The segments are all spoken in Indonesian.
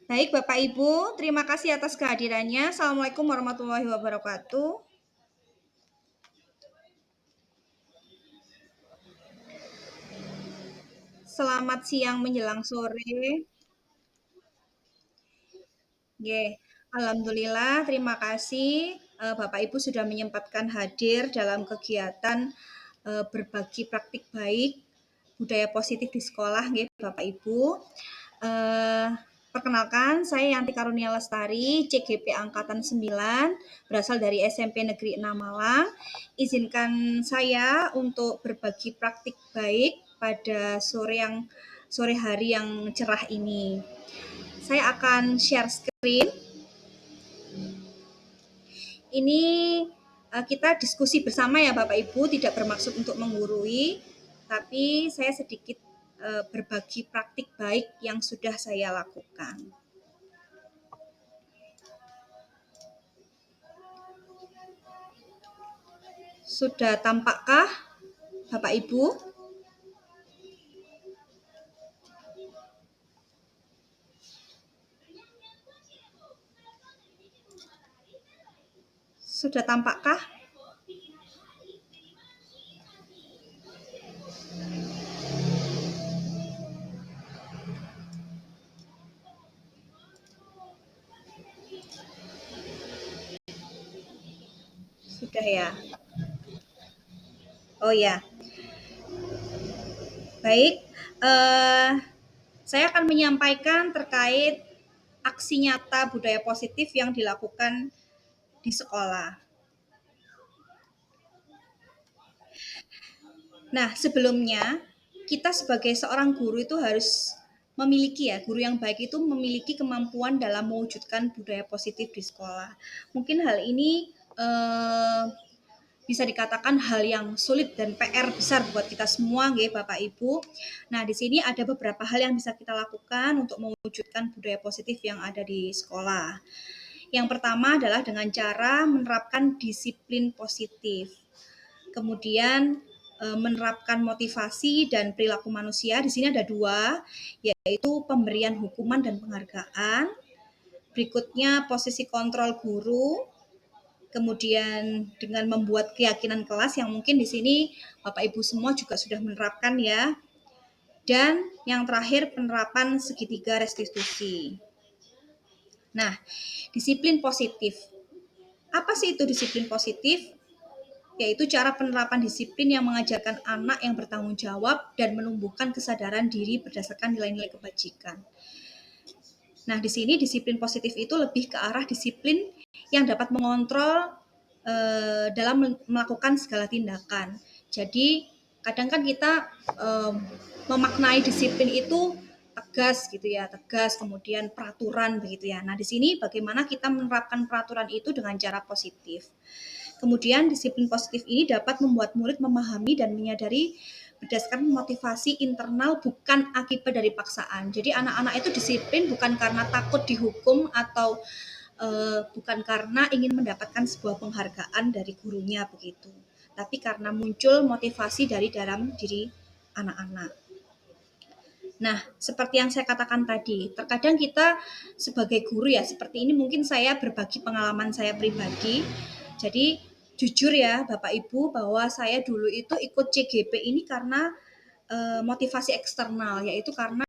Baik, Bapak Ibu, terima kasih atas kehadirannya. Assalamualaikum warahmatullahi wabarakatuh. Selamat siang menjelang sore. Nggih, alhamdulillah, terima kasih Bapak Ibu sudah menyempatkan hadir dalam kegiatan berbagi praktik baik budaya positif di sekolah, nggih, Bapak Ibu. Eh, Perkenalkan, saya Yanti Karunia Lestari, CGP Angkatan 9, berasal dari SMP Negeri 6 Malang. Izinkan saya untuk berbagi praktik baik pada sore hari yang cerah ini. Saya akan share screen. Ini kita diskusi bersama ya Bapak Ibu, tidak bermaksud untuk menggurui, tapi saya sedikit berbagi praktik baik yang sudah saya lakukan. Sudah tampakkah Bapak Ibu? Sudah tampakkah? Sudah ya. Oh ya, baik. Eh, saya akan menyampaikan terkait aksi nyata budaya positif yang dilakukan di sekolah. Nah, sebelumnya kita sebagai seorang guru itu harus memiliki ya, guru yang baik itu memiliki kemampuan dalam mewujudkan budaya positif di sekolah. Mungkin hal ini bisa dikatakan hal yang sulit dan PR besar buat kita semua, nggih Bapak Ibu. Nah, di sini ada beberapa hal yang bisa kita lakukan untuk mewujudkan budaya positif yang ada di sekolah. Yang pertama adalah dengan cara menerapkan disiplin positif. Kemudian menerapkan motivasi dan perilaku manusia. Di sini ada dua, yaitu pemberian hukuman dan penghargaan. Berikutnya posisi kontrol guru. Kemudian dengan membuat keyakinan kelas yang mungkin di sini Bapak Ibu semua juga sudah menerapkan ya. Dan yang terakhir penerapan segitiga restitusi. Nah, disiplin positif. Apa sih itu disiplin positif? Yaitu cara penerapan disiplin yang mengajarkan anak yang bertanggung jawab dan menumbuhkan kesadaran diri berdasarkan nilai-nilai kebajikan. Nah, di sini disiplin positif itu lebih ke arah disiplin yang dapat mengontrol dalam melakukan segala tindakan. Jadi, kadang kan kita memaknai disiplin itu tegas gitu ya, tegas, kemudian peraturan begitu ya. Nah, di sini bagaimana kita menerapkan peraturan itu dengan cara positif. Kemudian disiplin positif ini dapat membuat murid memahami dan menyadari berdasarkan motivasi internal bukan akibat dari paksaan. Jadi anak-anak itu disiplin bukan karena takut dihukum atau bukan karena ingin mendapatkan sebuah penghargaan dari gurunya begitu. Tapi karena muncul motivasi dari dalam diri anak-anak. Nah, seperti yang saya katakan tadi, terkadang kita sebagai guru ya, seperti ini mungkin saya berbagi pengalaman saya pribadi. Jadi, jujur ya Bapak Ibu bahwa saya dulu itu ikut CGP ini karena motivasi eksternal, yaitu karena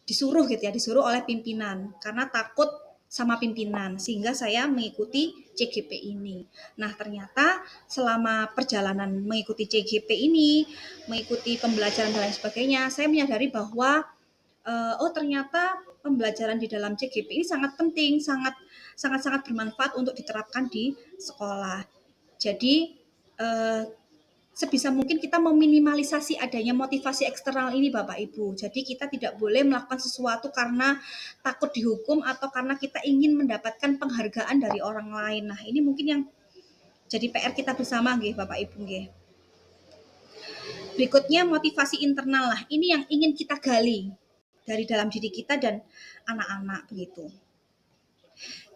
disuruh gitu ya, disuruh oleh pimpinan karena takut sama pimpinan sehingga saya mengikuti CGP ini. Nah, ternyata selama perjalanan mengikuti CGP ini, mengikuti pembelajaran dan lain sebagainya, saya menyadari bahwa oh ternyata pembelajaran di dalam CGP ini sangat penting, sangat bermanfaat untuk diterapkan di sekolah. Jadi eh, sebisa mungkin kita meminimalisasi adanya motivasi eksternal ini Bapak Ibu. Jadi kita tidak boleh melakukan sesuatu karena takut dihukum atau karena kita ingin mendapatkan penghargaan dari orang lain. Nah, ini mungkin yang jadi PR kita bersama nggih Bapak Ibu nggih. Berikutnya motivasi internal lah. Ini yang ingin kita gali dari dalam diri kita dan anak-anak begitu.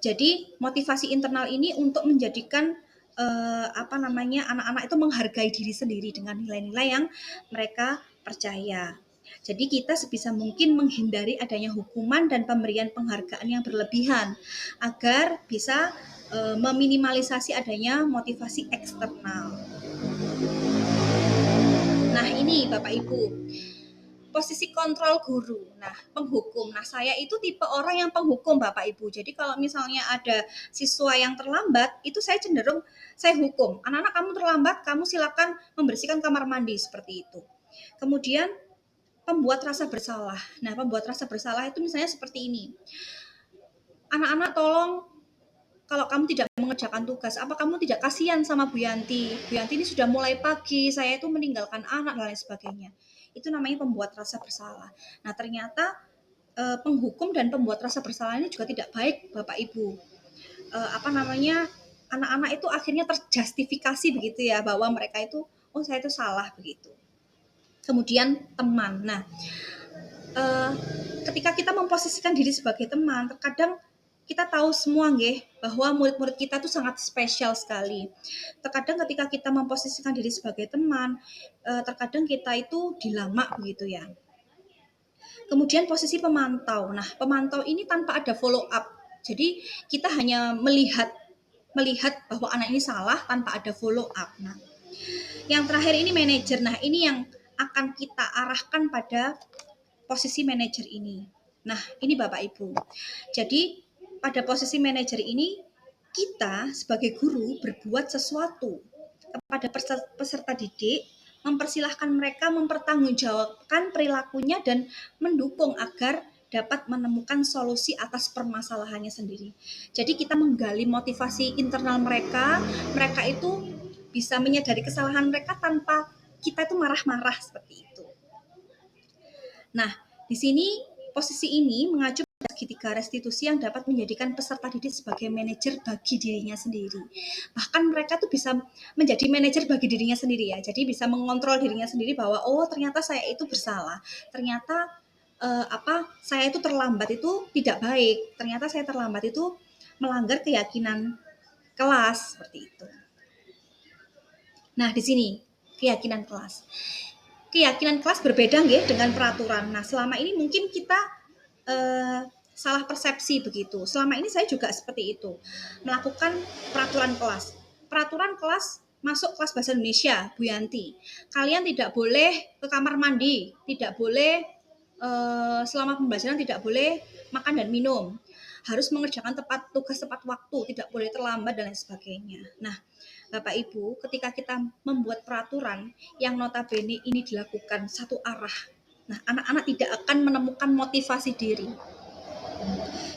Jadi motivasi internal ini untuk menjadikan anak-anak itu menghargai diri sendiri dengan nilai-nilai yang mereka percaya. Jadi kita sebisa mungkin menghindari adanya hukuman dan pemberian penghargaan yang berlebihan agar bisa meminimalisasi adanya motivasi eksternal. Nah, ini Bapak Ibu, posisi kontrol guru. Nah, penghukum. Nah, saya itu tipe orang yang penghukum Bapak Ibu. Jadi kalau misalnya ada siswa yang terlambat, itu saya cenderung saya hukum. Anak-anak kamu terlambat, kamu silakan membersihkan kamar mandi seperti itu. Kemudian pembuat rasa bersalah. Nah, pembuat rasa bersalah itu misalnya seperti ini. Anak-anak tolong, kalau kamu tidak mengerjakan tugas, apa kamu tidak kasihan sama Bu Yanti? Bu Yanti ini sudah mulai pagi, saya itu meninggalkan anak dan lain sebagainya. Itu namanya pembuat rasa bersalah. Nah, ternyata penghukum dan pembuat rasa bersalah ini juga tidak baik, Bapak Ibu. Apa namanya? Anak-anak itu akhirnya terjustifikasi begitu ya, bahwa mereka itu, oh saya itu salah begitu. Kemudian teman. Nah, eh, ketika kita memposisikan diri sebagai teman, terkadang kita tahu semua nggih bahwa murid-murid kita tuh sangat spesial sekali. Terkadang ketika kita memposisikan diri sebagai teman, terkadang kita itu dilamak begitu ya. Kemudian posisi pemantau. Nah, pemantau ini tanpa ada follow up. Jadi kita hanya melihat melihat bahwa anak ini salah tanpa ada follow up. Nah, yang terakhir ini manajer. Nah, ini yang akan kita arahkan pada posisi manajer ini. Nah, ini Bapak Ibu. Jadi, pada posisi manajer ini, kita sebagai guru berbuat sesuatu kepada peserta didik, mempersilahkan mereka mempertanggungjawabkan perilakunya dan mendukung agar dapat menemukan solusi atas permasalahannya sendiri. Jadi kita menggali motivasi internal mereka, mereka itu bisa menyadari kesalahan mereka tanpa kita itu marah-marah seperti itu. Nah, di sini posisi ini mengacu pada segitiga restitusi yang dapat menjadikan peserta didik sebagai manajer bagi dirinya sendiri. Bahkan mereka tuh bisa menjadi manajer bagi dirinya sendiri ya. Jadi bisa mengontrol dirinya sendiri bahwa oh ternyata saya itu bersalah. Ternyata saya itu terlambat itu tidak baik. Ternyata saya terlambat itu melanggar keyakinan kelas seperti itu. Nah, di sini keyakinan kelas. Keyakinan kelas berbeda nggih dengan peraturan. Nah, selama ini mungkin kita salah persepsi begitu. Selama ini saya juga seperti itu, melakukan peraturan kelas. Peraturan kelas masuk kelas bahasa Indonesia, Bu Yanti. Kalian tidak boleh ke kamar mandi, tidak boleh selama pembelajaran tidak boleh makan dan minum. Harus mengerjakan tugas tepat waktu, tidak boleh terlambat dan lain sebagainya. Nah, Bapak Ibu, ketika kita membuat peraturan yang notabene ini dilakukan satu arah, nah anak-anak tidak akan menemukan motivasi diri.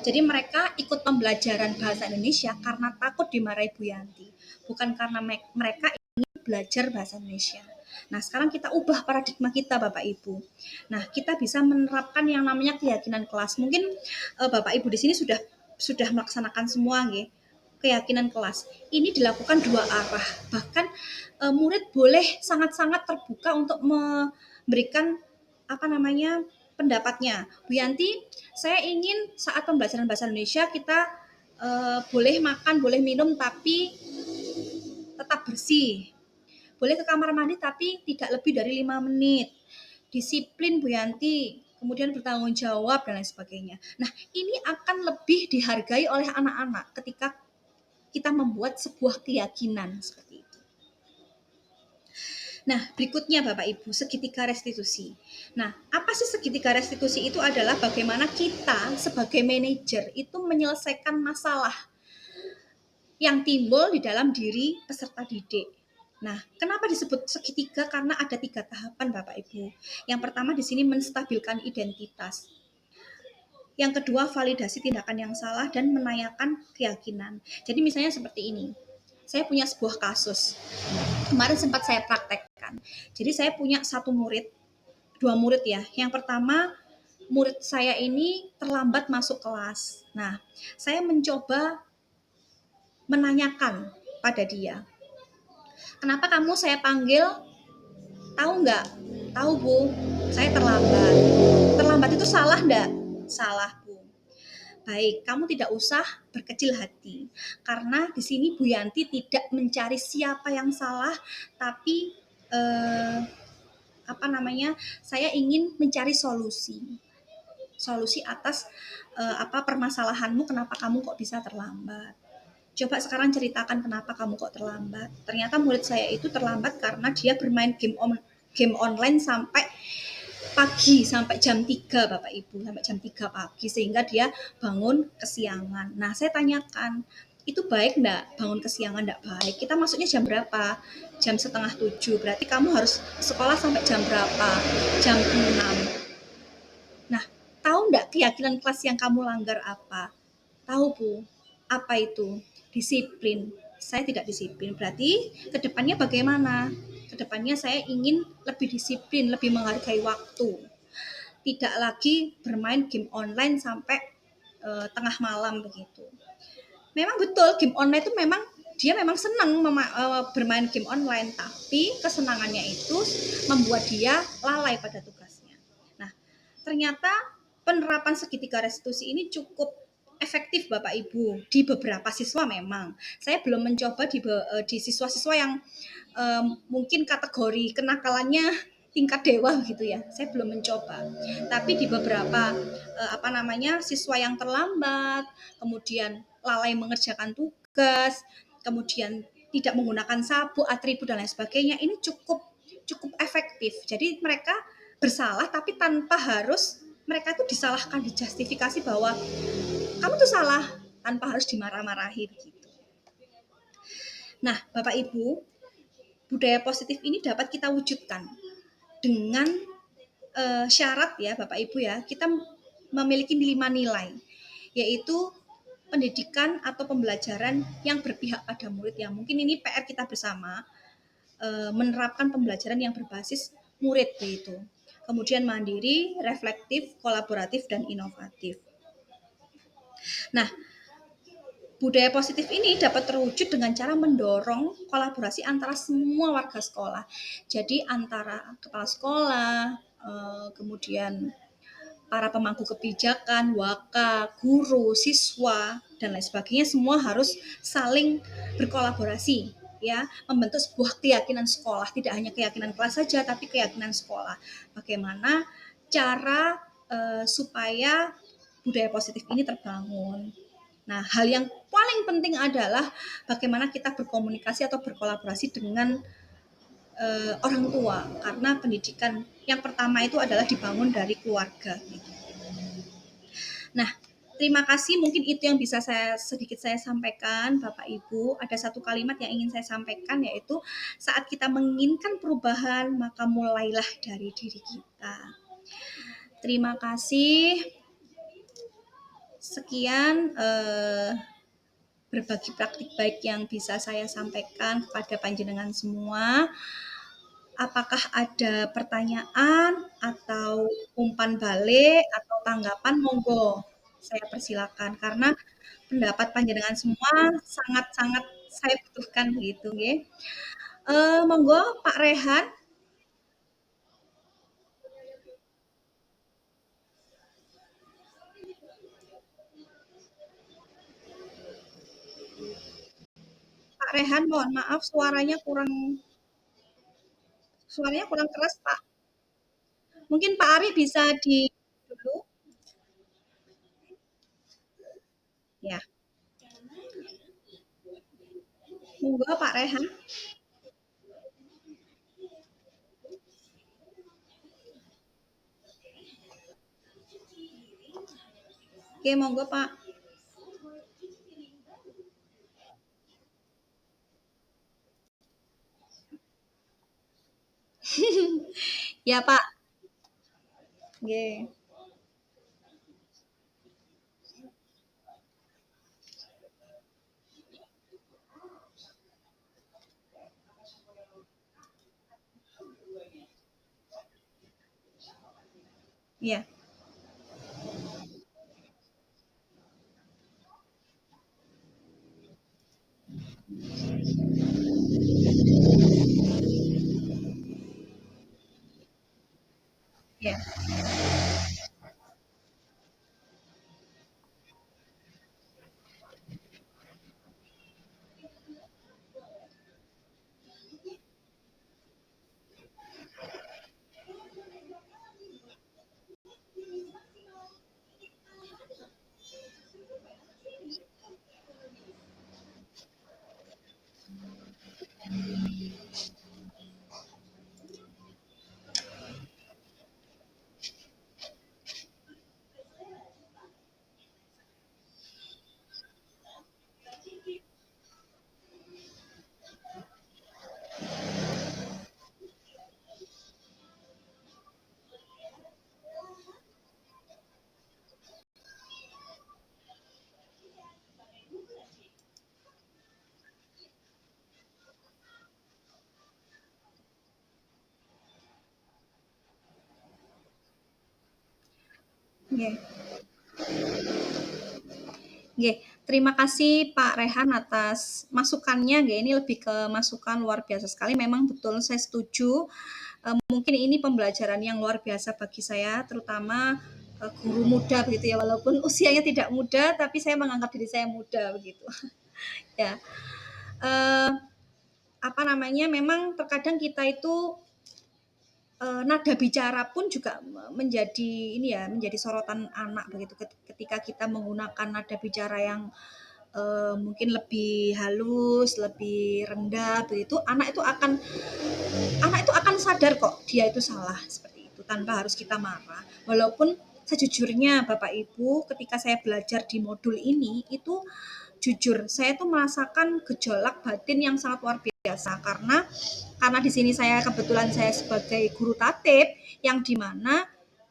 Jadi mereka ikut pembelajaran bahasa Indonesia karena takut dimarahi Bu Yanti, bukan karena mereka ingin belajar bahasa Indonesia. Nah, sekarang kita ubah paradigma kita, Bapak Ibu. Nah, kita bisa menerapkan yang namanya keyakinan kelas. Mungkin Bapak Ibu di sini sudah melaksanakan semua, nggih. Keyakinan kelas ini dilakukan dua arah. Bahkan murid boleh sangat-sangat terbuka untuk memberikan apa namanya pendapatnya. Bu Yanti, saya ingin saat pembelajaran bahasa Indonesia kita boleh makan, boleh minum, tapi tetap bersih. Boleh ke kamar mandi, tapi tidak lebih dari 5 menit. Disiplin Bu Yanti, kemudian bertanggung jawab, dan lain sebagainya. Nah, ini akan lebih dihargai oleh anak-anak ketika kita membuat sebuah keyakinan seperti itu. Nah, berikutnya Bapak Ibu, segitiga restitusi. Nah, apa sih segitiga restitusi itu adalah bagaimana kita sebagai manajer itu menyelesaikan masalah yang timbul di dalam diri peserta didik. Nah, kenapa disebut segitiga? Karena ada 3 tahapan Bapak Ibu. Yang pertama di sini menstabilkan identitas. Yang kedua, validasi tindakan yang salah dan menanyakan keyakinan. Jadi misalnya seperti ini. Saya punya sebuah kasus. Kemarin sempat saya praktekkan. Jadi saya punya dua murid ya. Yang pertama, murid saya ini terlambat masuk kelas. Nah, saya mencoba menanyakan pada dia, kenapa kamu saya panggil? Tahu nggak? Tahu Bu, saya terlambat. Terlambat itu salah nggak? Salah Bu. Baik, kamu tidak usah berkecil hati. Karena di sini Bu Yanti tidak mencari siapa yang salah, tapi apa namanya, saya ingin mencari solusi atas apa permasalahanmu, kenapa kamu kok bisa terlambat. Coba sekarang ceritakan kenapa kamu kok terlambat. Ternyata murid saya itu terlambat karena dia bermain game online sampai pagi, sampai jam 3 Bapak Ibu, sampai jam 3 pagi sehingga dia bangun kesiangan. Nah, saya tanyakan, itu baik enggak bangun kesiangan? Enggak baik. Kita masuknya jam berapa? Jam 6:30. Berarti kamu harus sekolah sampai jam berapa? Jam 6. Nah, tahu enggak keyakinan kelas yang kamu langgar apa? Tahu Bu, apa itu? Disiplin. Saya tidak disiplin. Berarti kedepannya bagaimana? Kedepannya saya ingin lebih disiplin, lebih menghargai waktu. Tidak lagi bermain game online sampai tengah malam begitu. Memang betul game online itu memang dia memang senang bermain game online, tapi kesenangannya itu membuat dia lalai pada tugasnya. Nah, ternyata penerapan segitiga restitusi ini cukup efektif Bapak Ibu di beberapa siswa memang. Saya belum mencoba di siswa-siswa yang mungkin kategori kenakalannya tingkat dewa gitu ya. Saya belum mencoba. Tapi di beberapa apa namanya siswa yang terlambat, kemudian lalai mengerjakan tugas, kemudian tidak menggunakan sabuk, atribut dan lain sebagainya, ini cukup cukup efektif. Jadi mereka bersalah tapi tanpa harus mereka itu disalahkan, dijustifikasi bahwa kamu tuh salah tanpa harus dimarah-marahi begitu. Nah, Bapak Ibu, budaya positif ini dapat kita wujudkan dengan syarat ya Bapak Ibu ya, kita memiliki 5 nilai, yaitu pendidikan atau pembelajaran yang berpihak pada murid, yang mungkin ini PR kita bersama, menerapkan pembelajaran yang berbasis murid yaitu. Kemudian mandiri, reflektif, kolaboratif, dan inovatif. Nah, budaya positif ini dapat terwujud dengan cara mendorong kolaborasi antara semua warga sekolah. Jadi antara kepala sekolah, kemudian para pemangku kebijakan, waka, guru, siswa, dan lain sebagainya semua harus saling berkolaborasi ya, membentuk sebuah keyakinan sekolah, tidak hanya keyakinan kelas saja tapi keyakinan sekolah. Bagaimana cara supaya budaya positif ini terbangun. Nah, hal yang paling penting adalah bagaimana kita berkomunikasi atau berkolaborasi dengan orang tua, karena pendidikan yang pertama itu adalah dibangun dari keluarga. Nah, terima kasih. Mungkin itu yang bisa saya sampaikan, Bapak Ibu. Ada satu kalimat yang ingin saya sampaikan, yaitu saat kita menginginkan perubahan, maka mulailah dari diri kita. Terima kasih. Sekian berbagi praktik baik yang bisa saya sampaikan kepada panjenengan semua. Apakah ada pertanyaan atau umpan balik atau tanggapan? Monggo, saya persilakan karena pendapat panjenengan semua sangat-sangat saya butuhkan begitu nggih. Monggo Pak Rehan. Pak Rehan, mohon maaf suaranya kurang keras, Pak. Mungkin Pak Ari bisa di dulu. Ya, monggo Pak Rehan. Oke, monggo Pak. Ya, Pak. Nggih. Iya, iya. Nggih. Nggih, terima kasih Pak Rehan atas masukannya nggih, ini lebih ke masukan luar biasa sekali, memang betul saya setuju, mungkin ini pembelajaran yang luar biasa bagi saya, terutama, guru muda begitu ya, walaupun usianya tidak muda, tapi saya menganggap diri saya muda begitu. Ya, eee, apa namanya, memang terkadang kita itu, nada bicara pun juga menjadi ini ya, menjadi sorotan anak begitu ketika kita menggunakan nada bicara yang mungkin lebih halus, lebih rendah begitu, anak itu akan sadar kok dia itu salah seperti itu tanpa harus kita marah. Walaupun sejujurnya Bapak Ibu ketika saya belajar di modul ini itu jujur saya tuh merasakan gejolak batin yang sangat luar biasa karena di sini saya kebetulan saya sebagai guru tatip yang dimana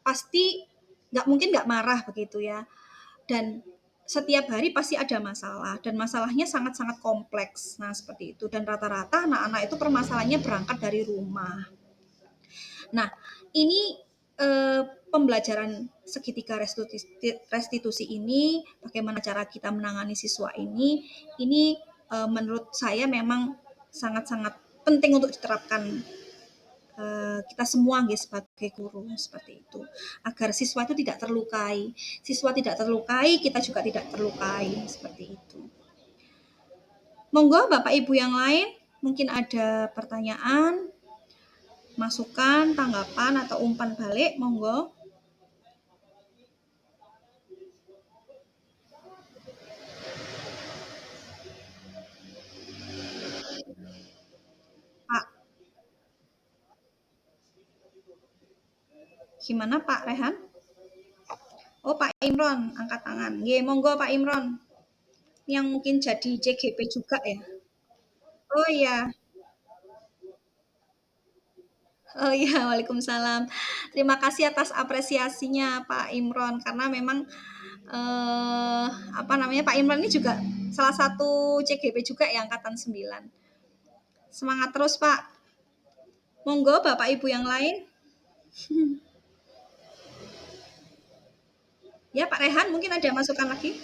pasti nggak mungkin nggak marah begitu ya, dan setiap hari pasti ada masalah dan masalahnya sangat-sangat kompleks. Nah, seperti itu dan rata-rata anak-anak itu permasalahannya berangkat dari rumah. Nah, ini pembelajaran segitiga restitusi ini, bagaimana cara kita menangani siswa ini menurut saya memang sangat-sangat penting untuk diterapkan kita semua nggih sebagai guru seperti itu agar siswa itu tidak terlukai, siswa tidak terlukai kita juga tidak terlukai seperti itu. Monggo Bapak Ibu yang lain mungkin ada pertanyaan, masukan, tanggapan atau umpan balik, monggo. Pak, gimana Pak Rehan? Oh Pak Imron angkat tangan. Nggih, monggo Pak Imron yang mungkin jadi CGP juga ya. Oh iya. Oh iya, waalaikumsalam. Terima kasih atas apresiasinya Pak Imron karena memang apa namanya Pak Imron ini juga salah satu CGP juga ya angkatan 9. Semangat terus Pak. Monggo Bapak Ibu yang lain. Ya Pak Rehan mungkin ada masukan lagi?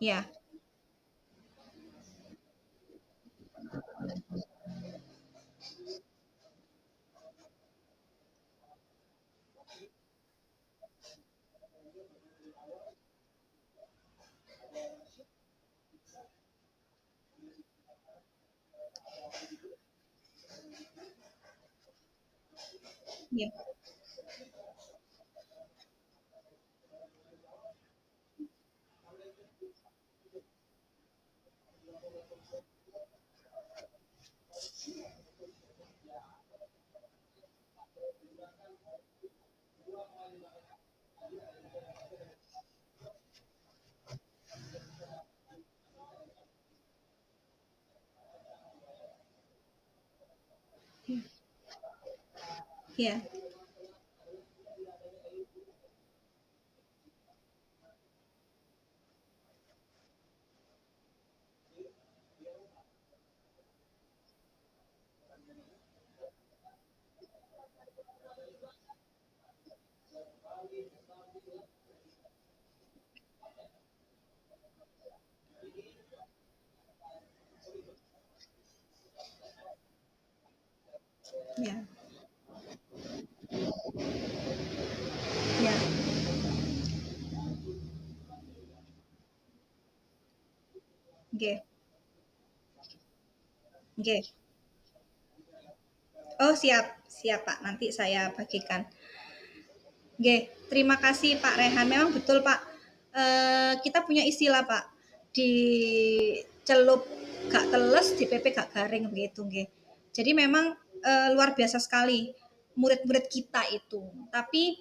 Ya, ya, ya, ya, ya, oke, oke. Oh siap, siap Pak. Nanti saya bagikan. Oke, terima kasih Pak Rehan. Memang betul Pak. Kita punya istilah Pak. Di celup gak teles, di pepe gak garing begitu. Nggih. Jadi memang luar biasa sekali murid-murid kita itu. Tapi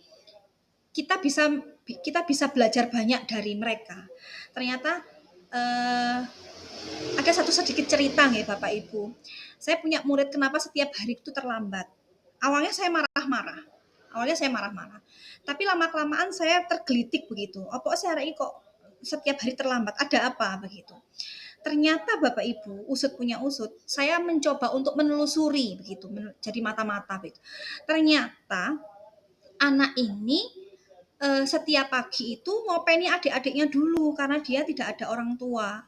kita bisa kita bisa belajar banyak dari mereka. Ternyata eh, ada satu sedikit cerita nih Bapak Ibu. Saya punya murid kenapa setiap hari itu terlambat. Awalnya saya marah-marah. Awalnya saya marah-marah. Tapi lama-kelamaan saya tergelitik begitu. Apa sih hari ini kok setiap hari terlambat? Ada apa begitu? Ternyata Bapak Ibu, usut punya usut, saya mencoba untuk menelusuri begitu, jadi mata-mata begitu. Ternyata anak ini setiap pagi itu ngopeni adik-adiknya dulu karena dia tidak ada orang tua.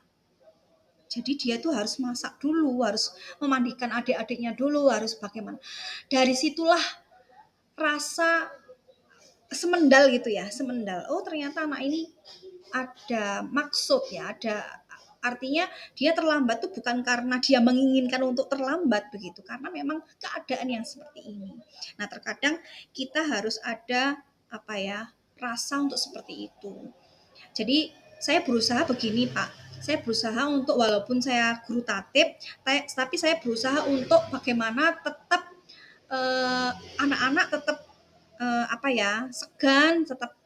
Jadi dia tuh harus masak dulu, harus memandikan adik-adiknya dulu, harus bagaimana. Dari situlah rasa semendal gitu ya, semendal. Oh ternyata anak ini ada maksud ya, ada artinya dia terlambat tuh bukan karena dia menginginkan untuk terlambat begitu, karena memang keadaan yang seperti ini. Nah terkadang kita harus ada apa ya rasa untuk seperti itu. Jadi saya berusaha begini Pak, saya berusaha untuk walaupun saya guru tatip, tapi saya berusaha untuk bagaimana tetap anak-anak tetap apa ya segan, tetap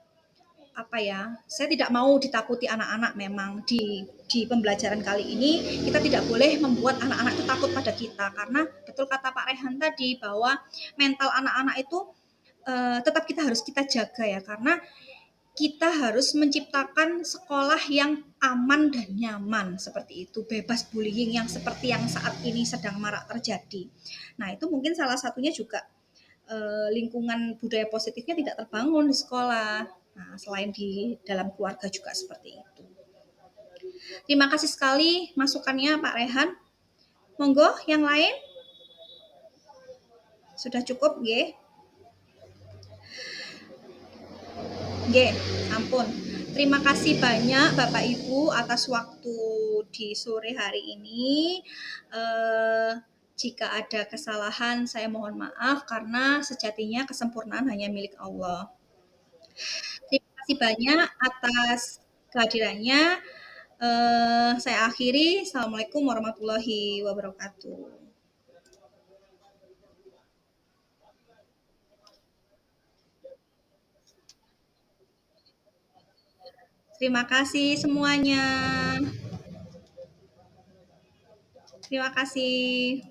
apa ya, saya tidak mau ditakuti anak-anak memang di pembelajaran kali ini kita tidak boleh membuat anak-anak itu takut pada kita karena betul kata Pak Rehan tadi bahwa mental anak-anak itu tetap kita harus kita jaga ya karena kita harus menciptakan sekolah yang aman dan nyaman seperti itu, bebas bullying yang seperti yang saat ini sedang marak terjadi. Nah, itu mungkin salah satunya juga lingkungan budaya positifnya tidak terbangun di sekolah. Nah, selain di dalam keluarga juga seperti itu. Terima kasih sekali masukannya Pak Rehan. Monggo yang lain sudah cukup, G. G, ampun. Terima kasih banyak Bapak Ibu atas waktu di sore hari ini. Eh, jika ada kesalahan saya mohon maaf karena sejatinya kesempurnaan hanya milik Allah. Terima kasih banyak atas kehadirannya. Saya akhiri. Assalamualaikum warahmatullahi wabarakatuh. Terima kasih semuanya. Terima kasih.